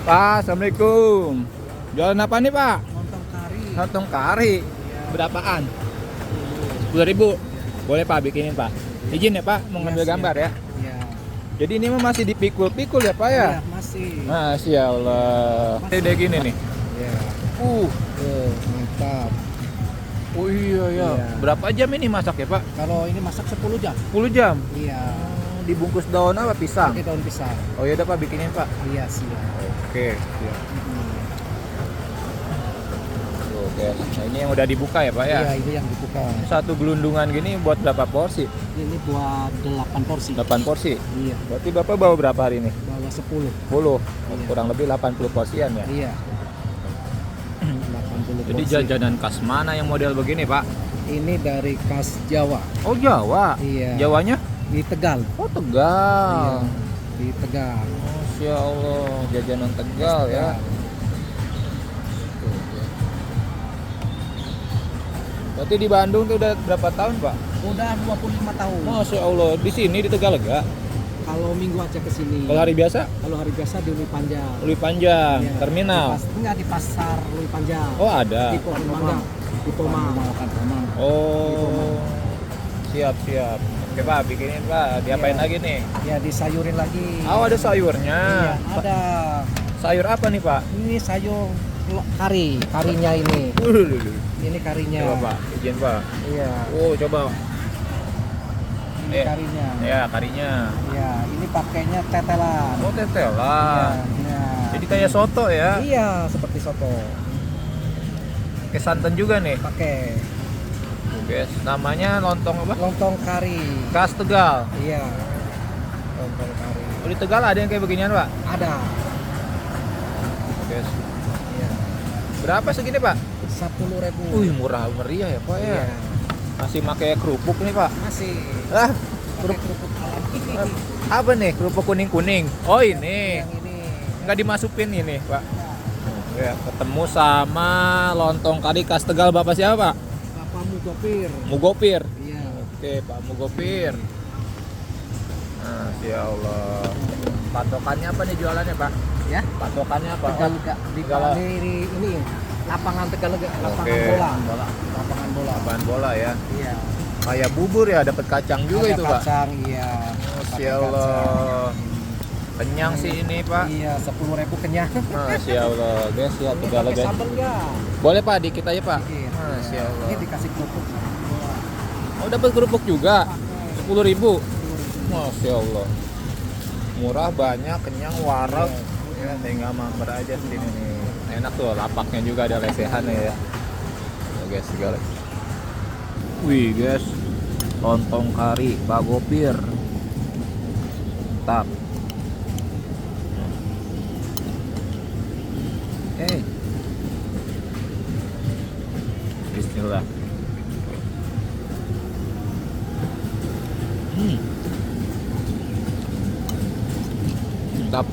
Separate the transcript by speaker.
Speaker 1: Pak, assalamualaikum. Jualan apa nih Pak?
Speaker 2: Lontong kari.
Speaker 1: Lontong kari.
Speaker 2: Iya.
Speaker 1: Berapaan? 10.000. Boleh Pak bikinin Pak. Izin ya Pak, mau ngambil
Speaker 2: Iya,
Speaker 1: gambar ya.
Speaker 2: Iya.
Speaker 1: Jadi ini mah masih dipikul-pikul ya Pak ya?
Speaker 2: Iya, masih.
Speaker 1: Masya Allah. Ini udah gini nih.
Speaker 2: Iya.
Speaker 1: Uh,
Speaker 2: Mantap.
Speaker 1: oh iya ya.
Speaker 2: Iya.
Speaker 1: Berapa jam ini masak ya Pak?
Speaker 2: Kalau ini masak 10 jam.
Speaker 1: 10 jam.
Speaker 2: Iya.
Speaker 1: Dibungkus daun apa pisang?
Speaker 2: Pakai daun pisang.
Speaker 1: Oh iya udah Pak bikinin Pak.
Speaker 2: Iya, siap.
Speaker 1: Oke. Siap. Oke. Nah ini yang udah dibuka ya Pak ya?
Speaker 2: Iya, ini yang dibuka.
Speaker 1: Satu gelundungan gini buat berapa porsi?
Speaker 2: Ini buat 8 porsi.
Speaker 1: 8 porsi.
Speaker 2: Iya.
Speaker 1: Berarti Bapak bawa berapa hari ini?
Speaker 2: Bawa 10.
Speaker 1: 10.
Speaker 2: Iya.
Speaker 1: Kurang lebih 80 porsian ya.
Speaker 2: Iya. 80
Speaker 1: Jadi
Speaker 2: porsi.
Speaker 1: jajanan khas mana yang model begini Pak?
Speaker 2: Ini dari khas Jawa.
Speaker 1: Oh Jawa.
Speaker 2: Iya.
Speaker 1: Jawanya?
Speaker 2: Di Tegal.
Speaker 1: Oh Tegal.
Speaker 2: Iya. Di Tegal.
Speaker 1: Masya Allah, jajanan Tegal ya. Berarti di Bandung tuh udah berapa tahun Pak?
Speaker 2: Udah 25 tahun.
Speaker 1: Masya Allah, di sini di Tegalega.
Speaker 2: Kalau minggu aja ke sini.
Speaker 1: Kalau hari biasa?
Speaker 2: Kalau hari biasa di Lui Panjang.
Speaker 1: Lebih panjang,
Speaker 2: Iya,
Speaker 1: terminal.
Speaker 2: Enggak di pasar Lui Panjang.
Speaker 1: Oh ada.
Speaker 2: Di Pohon Mangga. Di Tomang.
Speaker 1: Oh, siap siap. Oke Pak, bikinin Pak. Diapain
Speaker 2: Iya.
Speaker 1: lagi nih?
Speaker 2: Ya disayurin lagi.
Speaker 1: Oh ada sayurnya.
Speaker 2: Iya, ada.
Speaker 1: Sayur apa nih Pak?
Speaker 2: Ini sayur kari, karinya ini. Ini karinya.
Speaker 1: Coba Pak, izin Pak.
Speaker 2: Iya.
Speaker 1: Oh coba.
Speaker 2: Ini karinya.
Speaker 1: Ya karinya.
Speaker 2: Iya, ini pakainya tetelan.
Speaker 1: Oh tetelan.
Speaker 2: Iya.
Speaker 1: Jadi kayak soto ya?
Speaker 2: Iya, seperti soto.
Speaker 1: Pakai santan juga nih.
Speaker 2: Pakai
Speaker 1: Guys, namanya lontong apa?
Speaker 2: lontong kari.
Speaker 1: Khas Tegal.
Speaker 2: Iya. Lontong kari.
Speaker 1: Oh, di Tegal ada yang kayak beginian Pak?
Speaker 2: Ada.
Speaker 1: Guys,
Speaker 2: Iya.
Speaker 1: berapa segini Pak?
Speaker 2: 10.000.
Speaker 1: Wih murah meriah ya Pak ya.
Speaker 2: Iya.
Speaker 1: Masih pakai kerupuk nih Pak.
Speaker 2: Masih.
Speaker 1: Ah,
Speaker 2: Pakai kerupuk alam.
Speaker 1: apa nih? Kerupuk kuning-kuning. Oh ini.
Speaker 2: Yang ini.
Speaker 1: Nggak dimasukin ini Pak. Ya, ketemu sama lontong kari khas Tegal Bapak siapa Pak?
Speaker 2: Apa Mugopir?
Speaker 1: Mugopir.
Speaker 2: Iya.
Speaker 1: Oke Pak Mugopir. Nah, ya Allah. Patokannya apa nih jualannya Pak?
Speaker 2: Ya.
Speaker 1: Patokannya apa?
Speaker 2: Tegalega. Di
Speaker 1: Tegal-
Speaker 2: ini lapangan Tegalega, lapangan
Speaker 1: Oke.
Speaker 2: bola. Lapangan bola.
Speaker 1: Lapangan bola ya.
Speaker 2: Iya.
Speaker 1: Kayak bubur ya, dapat kacang juga
Speaker 2: Ada
Speaker 1: itu Pak.
Speaker 2: kacang, iya.
Speaker 1: Masya
Speaker 2: Pakai
Speaker 1: Allah. Kenyang sih ini Pak.
Speaker 2: Iya, 10.000 kenyang.
Speaker 1: Masya Allah, guys ya
Speaker 2: Ini
Speaker 1: Tegal
Speaker 2: pakai
Speaker 1: guys.
Speaker 2: sambal enggak?
Speaker 1: Boleh Pak, dikit aja Pak.
Speaker 2: Dikit.
Speaker 1: Masya
Speaker 2: Iya.
Speaker 1: Allah.
Speaker 2: Ini dikasih kerupuk.
Speaker 1: Oh dapat kerupuk juga,
Speaker 2: Pakai
Speaker 1: 10.000.
Speaker 2: 10.000.
Speaker 1: Masya Allah. Murah, banyak, kenyang, warak. Ya, tinggal mampir aja sini nih. Enak tuh, lapaknya juga ada lesehan ya. Oh, guys, segala. Wih guys, lontong kari Pak Gopir. Mantap. Oke. Bismillah. Mantap.